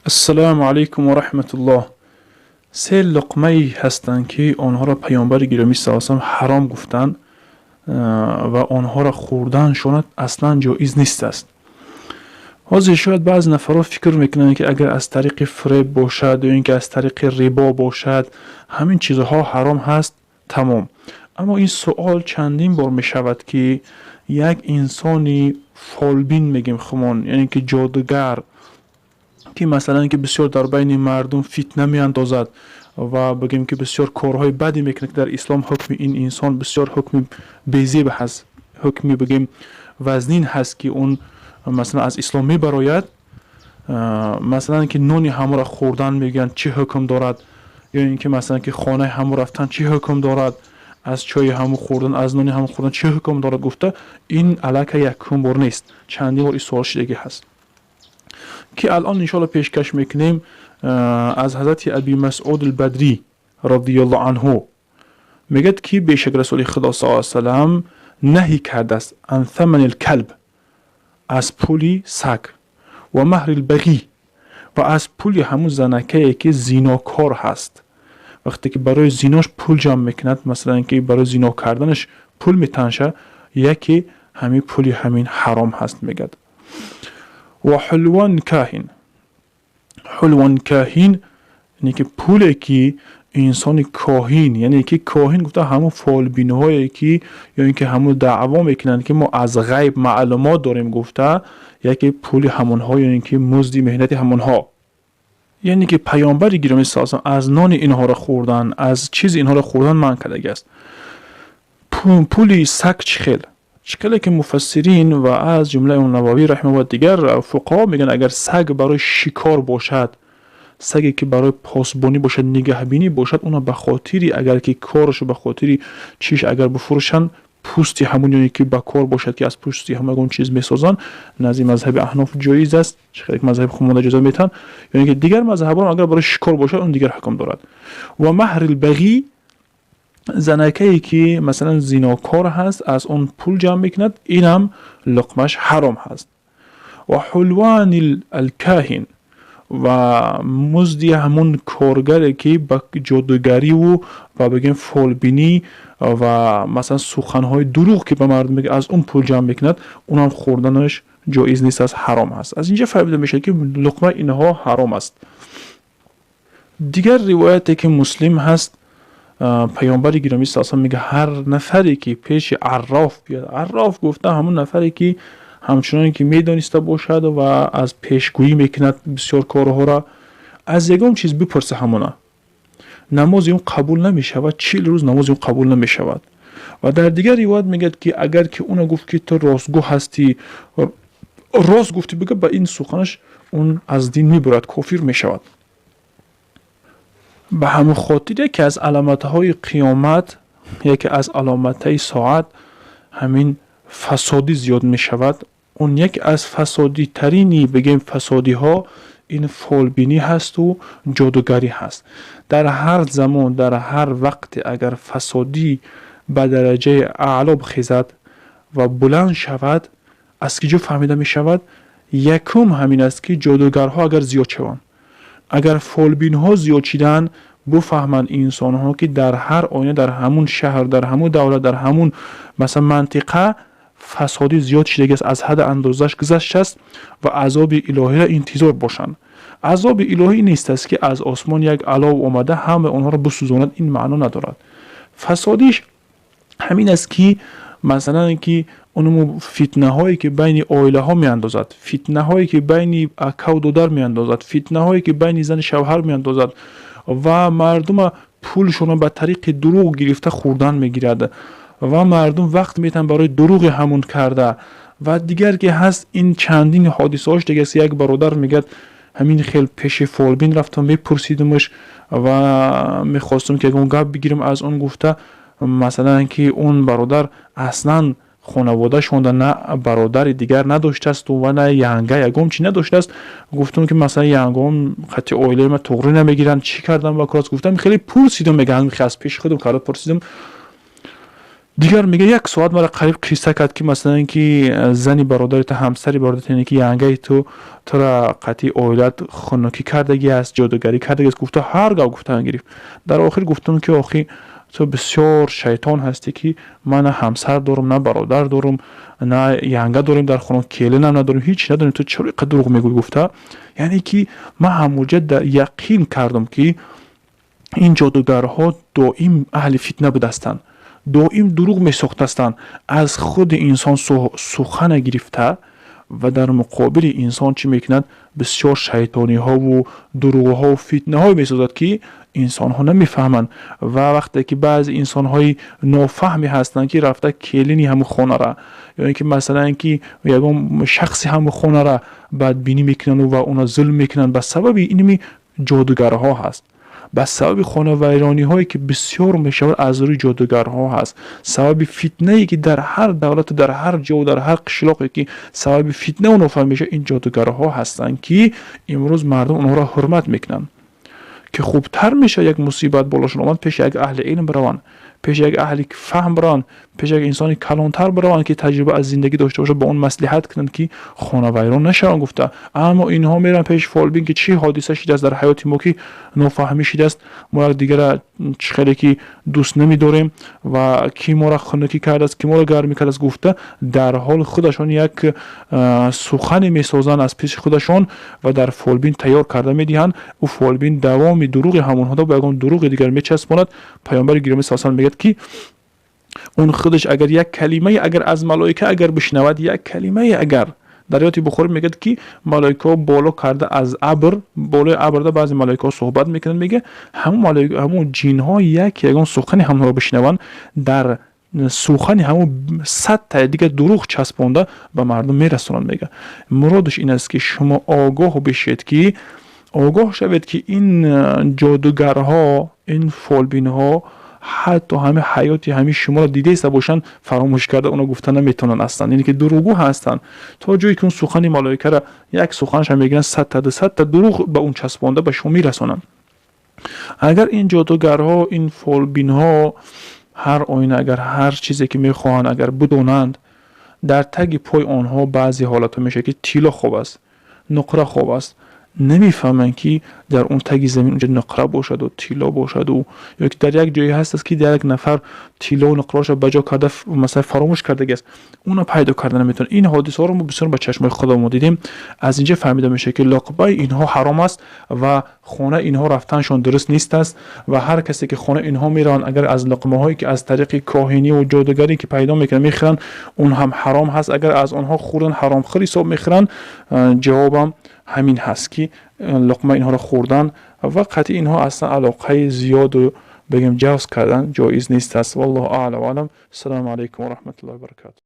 السلام علیکم و رحمت الله. سه لقمه ای هستند که آنها را پیامبر گرامی صلی الله علیه و آله حرام گفتند و آنها را خوردنشان اصلا جایز نیست است. حاضر شاید بعض نفرها فکر میکنند که اگر از طریق فریب باشد یا اینکه از طریق ربا باشد همین چیزها حرام هست تمام. اما این سوال چندین بار می شود که یک انسانی فالبین میگیم خمون، یعنی که جادوگر که مثلا که بسیار در بین مردم فتنه می اندازد و بگیم که بسیار کارهای بدی میکنه که در اسلام حکم این انسان بسیار حکم بیزیب هست، حکمی بگیم وزنین هست که اون مثلا از اسلام می براید. مثلا که نونی همو را خوردن میگن چه حکم دارد، یا اینکه مثلا که خانه همو رفتن چه حکم دارد، از چای همو خوردن از نونی همو خوردن چه حکم دارد گفته. این علاکه یک بار نیست، چندین بار این سوال شدگی هست که الان انشاءالله پیشکش میکنیم. از حضرت ابی مسعود البدری رضی الله عنه میگد که بیشک رسول خدا صلی الله علیه وسلم نهی کرده است عن ثمن الکلب، از پولی سگ، و مهر البغی، و از پولی همون زنکه که زیناکار هست. وقتی که برای زیناش پول جمع میکند، مثلا که برای زینا کردنش پول میتنشه، یکی همین پولی همین حرام هست میگد. و حلوان کاهین، حلوان کاهین یعنی که پولی که انسان کاهین، یعنی که کاهین گفته همون فالبین هایی که یا اینکه همون دعوا میکنن که ما از غیب معلومات داریم گفته، یکی پولی همون ها، یعنی که مزدی مهنت همون ها. یعنی که پیامبر گرامی صلی الله علیه و آله از نان اینها را خوردن، از چیز اینها را خوردن من کرده است. پولی سگ چخیل که مفسرین و از جمله اون نووی رحمه الله دیگر فقها میگن اگر سگ برای شکار باشد، سگی که برای پاسبانی باشد، نگهبینی باشد، اونا به خاطری اگر که کارشو به خاطری چیش اگر بفروشن، پوستی همونی که به کار باشد که از پوستی همون چیز میسازن، نزد مذهب احناف جایز است، خیلی مذهب خمود اجازه میتن. یعنی که دیگر مذهبان اگر برای شکار باشد اون دیگر حکم دارد. و مهر البغی، زنکه‌ای که مثلا زیناکار هست از اون پول جمع میکند، اینم لقمش حرام هست. و حلوان الکاهن، و مزدی همون کارگری که با جادوگری و بگیم فالبینی و مثلا سخنهای دروغ که به مردم میگه از اون پول جمع میکند، اونم خوردنش جایز نیست، از حرام هست. از اینجا فهمیده میشه که لقمه اینها حرام است. دیگر روایتی که مسلم هست، پیامبر گرامی صلی الله علیه و میگه هر نفری که پیش عراف بیاد، عراف گفته همون نفری که همچنان که میدانسته باشد و از پیشگویی میکند بسیار کارها را، از یگام چیز بپرسه همونه، نماز اون قبول نمیشود، 40 روز نماز اون قبول نمیشود. و در دیگر روایت میگه که اگر که اون گفت که تو راستگو هستی، راست گفتی بگه، با این سخنش اون از دین میبرد، کافر میشود. به همون خاطر یکی از علامت‌های قیامت، یکی از علامت‌های ساعت همین فسادی زیاد می شود. اون یک از فسادی ترینی بگیم فسادی ها این فالبینی هست و جادوگری هست. در هر زمان در هر وقت اگر فسادی به درجه اعلا بخیزد و بلند شود، از کجا فهمیده می شود؟ یکم همین است که جادوگرها اگر زیاد شوند، اگر فالبین ها زیاد شدن، بفهمند انسان ها که در هر آینه، در همون شهر، در همون دولت، در همون مثلا منطقه فسادی زیاد شده است، از حد اندازش گذشته است و عذاب الهی را انتظار باشند. عذاب الهی نیست است که از آسمان یک علاو اومده همه آنها را بسوزاند، این معنا ندارد. فسادیش همین است که مثلا که اونم فتنه هایی که بین عائله ها می اندازد، فتنه هایی که بین اکا و دادر می اندازد، فتنه هایی که بین زن شوهر می اندازد و مردم پولشون به طریق دروغ گرفته خوردن میگیرد و مردم وقت میتن برای دروغ همون کرده. و دیگر که هست این چندین حادثه هاش دیگه است. یک برادر میگه همین خیلی پیش فالبین رفتم میپرسیدمش و میخواستم که اون گپ بگیرم، از اون گفته مثلا که اون برادر اصلا خانواده شونده نه برادر دیگر نداشته است و نه ینگه یگم چی نداشته است. گفتم که مثلا ینگم خطی اویله ما تغری نمیگیرن، چی کردم با کراس؟ گفتم خیلی پرسیدم، میگم از پیش خودم کارا پرسیدم دیگر میگه 1 ساعت مرا قریب قصه کرد که مثلا اینکه زنی برادرت، همسری برادرت، یعنی که ینگه تو را قطعی اویلت خنکی کردگی است، جادوگری کردگی است. گفته هرگاه گفتن گرفت. در آخر گفتم که آخی تو بسیار شیطان هستی که من نه همسر دارم، نه برادر دارم، نه ینگه داریم در خونه، کلن هم نداریم، هیچ نداریم، تو چرا اینقدر دروغ میگوی؟ گفته یعنی که من همونجا یقین کردم که این جادوگرها دائم اهل فتنه بودستند، دائم دروغ میساختستند، از خود انسان سخن گرفته و در مقابل انسان چی میکند؟ بسیار شیطانی ها و دروغ ها و فتنه های میسازد که انسان ها نمیفهمند. و وقتی که بعض انسان های نافهمی هستند که رفته کلینی همون خانه را، یعنی که مثلا اینکه یگان شخصی همون خانه را بدبینی میکنن و اونا ظلم میکنن، به سبب اینمی جادوگرها هست، به سبب خانه ویرانی هایی که بسیار میشود از روی جادوگرها هست، سبب فتنه ای که در هر دولت و در هر جا و در هر قشلاقی که سبب فتنه و نفهم میشه، این جادوگرها هستند که امروز مردم اونها را حرمت میکنن. که خوبتر میشه یک مصیبت بالاشون آمد پیش یک اهل علم بروند، پیش یک اهل فهم بروند، پیش یک انسانی کلانتر بروند که تجربه از زندگی داشته باشه، با اون مصلحت کنند که خانه ویران نشون. گفته اما اینها میرن پیش فالبین که چی حادثه شده است در حیات ما که نافهمی شده است، ما دیگر خیلی که دوست نمیداریم و کی ما را خنکی کرده است، کی ما را گرمی کرده است. گفته در حال خودشان یک سخن میسازن از پیش خودشان و در فالبین تیار کرده میدهند. او فالبین دوام دروغ همونها را به یگان دروغ دیگر میچسباند. پیامبر گرامی صلی الله علیه و میگه که اون خودش اگر یک کلمه اگر از ملائکه اگر بشنود، یک کلمه اگر در آیات بخاری میگه که ملائکه بالا کرده از ابر، بالای ابر ده بعضی ملائکه صحبت میکنن، میگه همون ملائکه همون جین ها یگان سخن همون رو بشنون، در سخن همون 100 تا دیگه دروغ چسبونده به مردم میرسونن. میگه مرادش این است که شما آگاه بشید که آگاه شوید که این جادوگرها، این فالبین ها حتی همه حیاتی همه شما را دیده ایسته باشن فراموش کرده، اونا گفتن نمیتونن هستن، یعنی که دروغگو هستن. تا جایی که اون سخن ملائکه را یک سخنش هم میگن 100 تا دروغ به اون چسبانده به شما میرسونن. اگر این جادوگرها، این فالبین ها هر آینه اگر هر چیزی که میخواهند اگر بدونند، در تگ پای آنها بعضی حالات میشه که تیلا خوب است، نقره خوب است، نمیفهمن که در اون تگ زمین اونجا نقره باشد و تیلا باشد، و یا که در یک جایی هست است که در یک نفر تیلا و نقره‌اش بجا کرده مثلا فراموش کرده است، اونو پیدا کردن نمیتونه. این حادثه ها رو ما بسیار با چشمای خودمون دیدیم. از اینجا فهمیده میشه که لقبه اینها حرام است و خانه اینها رفتنشون درست نیست است و هر کسی که خانه اینها میرن اگر از لقمه هایی که از طریق کاهنی و جادوگری که پیدا میکنن میخرن، اون هم حرام هست. اگر از آنها خوردن حرام خور حساب میخرن. جوابم همین هست که لقمه اینها را خوردن و قطعی اینها اصلا علاقه زیاد و بگیم جوز کردن جایز نیست است. والله اعلم و علم. السلام علیکم و رحمت الله و برکاته.